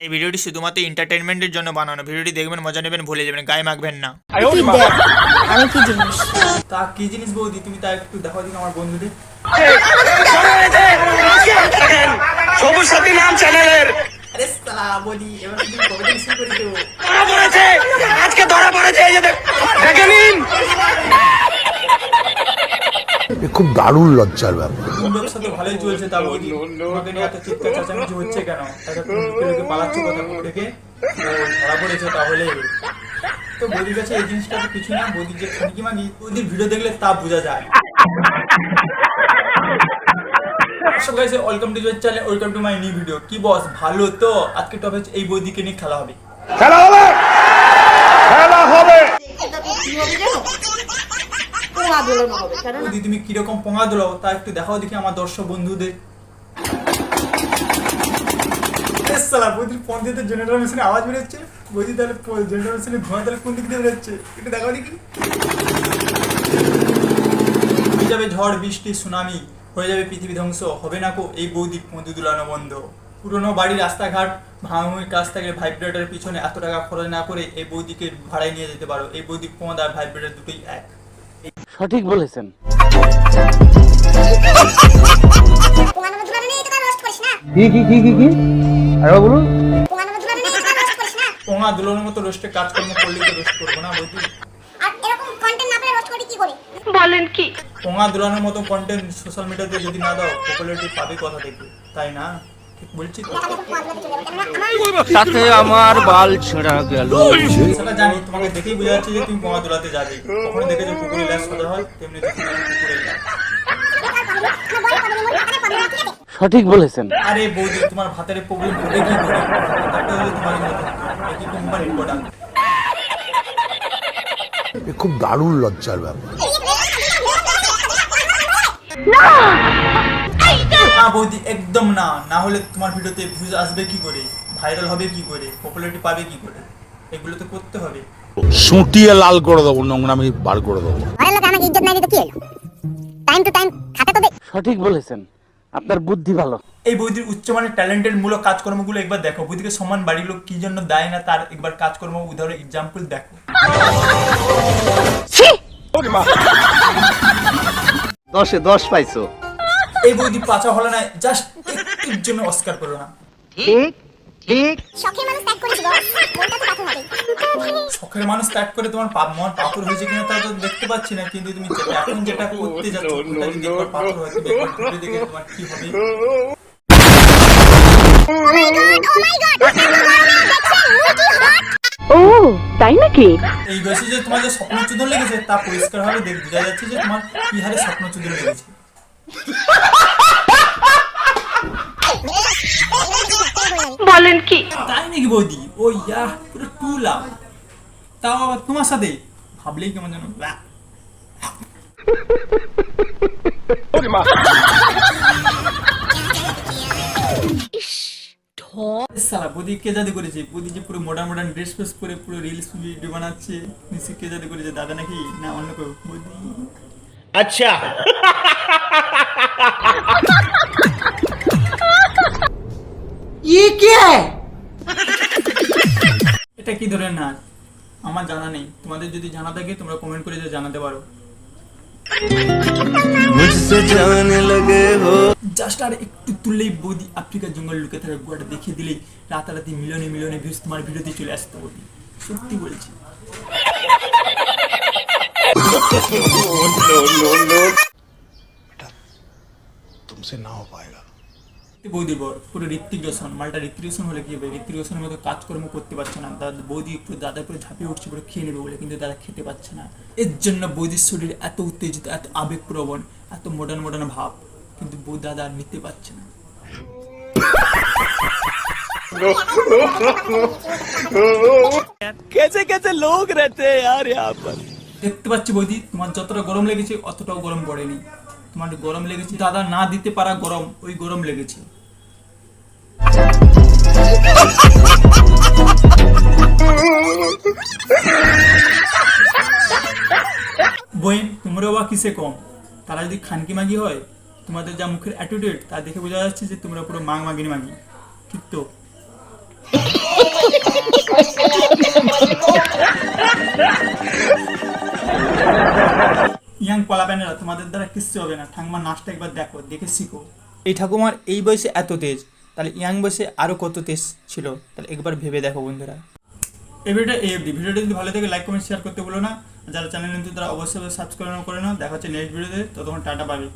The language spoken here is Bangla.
এই ভিডিওটি শুধুমাত্র এন্টারটেইনমেন্টের জন্য বানানো। ভিডিওটি দেখবেন, মজা নেবেন, ভুলে যাবেন, গায়ে মাখবেন না। আমি কি জিনিস? তা কি জিনিস বৌদি, তুমি তা একটু দেখাও দিন আমার বন্ধুদের। সবুজ সাথী নাম চ্যানেলের আরে সালা বৌদি, এবার তুমি কবে থেকে শুরু করেছো? ধরা পড়েছে, আজকে ধরা পড়েছে, এই যে দেখে নিন। খুব দারুণ লজ্জার ব্যাপার। ব্যবসা তো ভালোই চলছে, তা বৌদি তোমাকে নিয়ে এত চিৎকার চেঁচামেচি হচ্ছে কেন? তাকে তুমি লুকে লুকে পালাচ্ছ কথা থেকে ধরা পড়েছে তাহলে? তো বৌদির কাছে এই জিনিসটা তো কিছু না, বৌদির যে খানকি মাগি, বৌদির ভিডিও দেখলে তা বোঝা যায়। সব guys, welcome to my channel, welcome to my new video. কি বস ভালো তো? আজকে টপিক এই বৌদিকে নিয়ে খেলা হবে। খেলা হবে, খেলা হবে। বৌদি তুমি কিরকম পোঙা দোলাও তা একটু দেখাও দেখি আমার দর্শক বন্ধুদের। সালা বৌদির ফোন দিয়ে তো জেনারেটর মেশিনে আওয়াজ বেরোচ্ছে। বৌদি তাহলে জেনারেটর মেশিনে ধোঁয়া তাহলে কোন দিক দিয়ে বেরোচ্ছে একটু দেখাও দেখি। হয়ে যাবে ঝড় বৃষ্টি সুনামি, হয়ে যাবে পৃথিবী ধ্বংস, হবে না কো এই বৌদি মধু দুলানো বন্ধ। পুরোনো বাড়ির রাস্তাঘাট ভাঙাভাঙির কাছ থেকে ভাইব্রেটারের পিছনে এত টাকা খরচ না করে এই বৌদিকে ভাড়ায় নিয়ে যেতে পারো। এই বৌদি পদ আর ভাইব্রেটার দুটোই এক। সঠিক বলেছেন। কি আরে বলুন। পোঙা দুলানোর মতো রোস্টে কাজকর্ম করলে তো রোস্ট করবো না বৌদি? বলেন কি? পোঙা দুলানোর মতো কন্টেন্ট সোশ্যাল মিডিয়াতে যদি না দাও, পপুলারিটি পাবে কথা থেকে, তাই না? ঠিক বলছি তো? সাথে আমার বাল ছেঁড়া গেল। সেটা জানি, তোমাকে দেখেই বোঝা যাচ্ছে যে তুমি পোঙা দুলাতে যাবে। কখনো দেখেছো কুকুরের ল্যাস সোজা হয়? তেমনি কুকুরের ল্যাস। সঠিক বলেছেন। আরে বৌদি, তোমার ভাতের প্রবলেম হবে কি করে? ভাতটা হলো তোমার মতো, একই কোম্পানির প্রোডাক্ট। খুব দারুণ লজ্জার ব্যাপার। না বৌদি, একদম না। না হলে তোমার ভিডিওতে ভিউজ আসবে কি করে, ভাইরাল হবে কি করে, পপুলারিটি পাবে কি করে? এগুলো তো করতে হবে। সুটিয়ে লাল করে দেবো, নোংরামি বার করে দেবো। সঠিক বলেছেন, আপনার বুদ্ধি ভালো। এই বৌদির উচ্চমানের ট্যালেন্টের মূলক কাজকর্মগুলো একবার দেখো। বৌদিকে সম্মান বাড়িগুলো কি জন্য দেয় না তার একবার কাজকর্ম উদাহরণ এক্সাম্পল দেখো। 10-এ 10 পাইছো। এই বৌদি পাচা হলো না, জাস্ট একটুর জন্য অস্কার করো না। শখের মানুষ ত্যাগ করে তোমার মন পাথর হয়েছে কিনা তা তো দেখতে পাচ্ছি না, কিন্তু তুমি এখন যেটা করতে যাচ্ছ ওটা যদি একবার পাথর হয়, তুমি একবার ঘুরে দেখে তোমার কি হবে। ও তাই নাকি? এই বয়সে যে তোমার যে স্বপ্ন চুদন লেগেছে তা পরিষ্কার ভাবে বোঝা যাচ্ছে যে তোমার কি হারে স্বপ্ন চুদন লেগেছে। বলেন কি? তাই নাকি বৌদি? ও ইয়া, পুরো টু লাভ, তাও আবার তোমার সাথে, ভাবলেই কেমন যেন। সালা বৌদি কে জাদু করেছে? বৌদি যে পুরো মডার্ন মডার্ন ড্রেস ফ্রেস পরে পুরো রিলস ভিডিও বানাচ্ছে, নিশ্চয়ই কে জাদু করেছে? দাদা নাকি না অন্য কেউ? বৌদি আচ্ছা, এটা কি ধরনের নাচ আমার জানা নেই। তোমাদের যদি জানা থাকে তোমরা কমেন্ট করে জানাতে পারো। জাস্ট আর একটু তুললেই বৌদি আফ্রিকার জঙ্গল লুকে থাকা গোয়াটা দেখিয়ে দিলেই রাতারাতি মিলিয়নে মিলিয়নে ভিউজ তোমার ভিডিওতে চলে আসতে বৌদি, সত্যি বলছি। तुमसे ना हो पाएगा। বৌদির বর পুরো ঋত্বিক রোশন, মালটা ঋত্বিক রোশন হলে কি হবে? ঋত্বিক রোশনের মতো কাজকর্ম করতে পারছে না। বৌদি পুরো দাদা পুরো ঝাঁপিয়ে উঠছে পুরো খেয়ে নেবে বলে, কিন্তু দাদা খেতে পারছে না। এর জন্য বৌদির শরীর এত উত্তেজিত, এত আবেগপ্রবণ, এত মডার্ন মডার্ন ভাব, কিন্তু বৌ দাদা আর নিতে পারছে না। कैसे कैसे लोग रहते हैं यार यहाँ पर। দেখতে পাচ্ছি বৌদি, তোমার যতটা গরম লেগেছে অতটাও গরম পড়েনি। তোমার গরম লেগেছে দাদা না দিতে পারা গরম, ওই গরম লেগেছে। বইন তোমরাও বা কিসে কম? তারা যদি খানকি মাগি হয়, তোমাদের যা মুখের অ্যাটিটিউড তা দেখে বোঝা যাচ্ছে যে তোমরা পুরো মাগি, ঠিক তো? ইয়াং পলাপ্যানেরা তোমাদের দ্বারা কিচ্ছু হবে না, ঠাকুমার নাচটা একবার দেখো, দেখে শিখো। এই ঠাকুমার এই বয়সে এত তেজ, তাহলে ইয়াং বয়সে আরও কত তেজ ছিল, তাহলে একবার ভেবে দেখো বন্ধুরা। এই ভিডিওটা যদি ভালো থাকে লাইক কমেন্ট শেয়ার করতে ভুলো না। যারা চ্যানেল নতুন তারা অবশ্যই সাবস্ক্রাইব করে নাও। দেখা হচ্ছে নেক্সট ভিডিওতে, ততক্ষণ টাটা পাবে।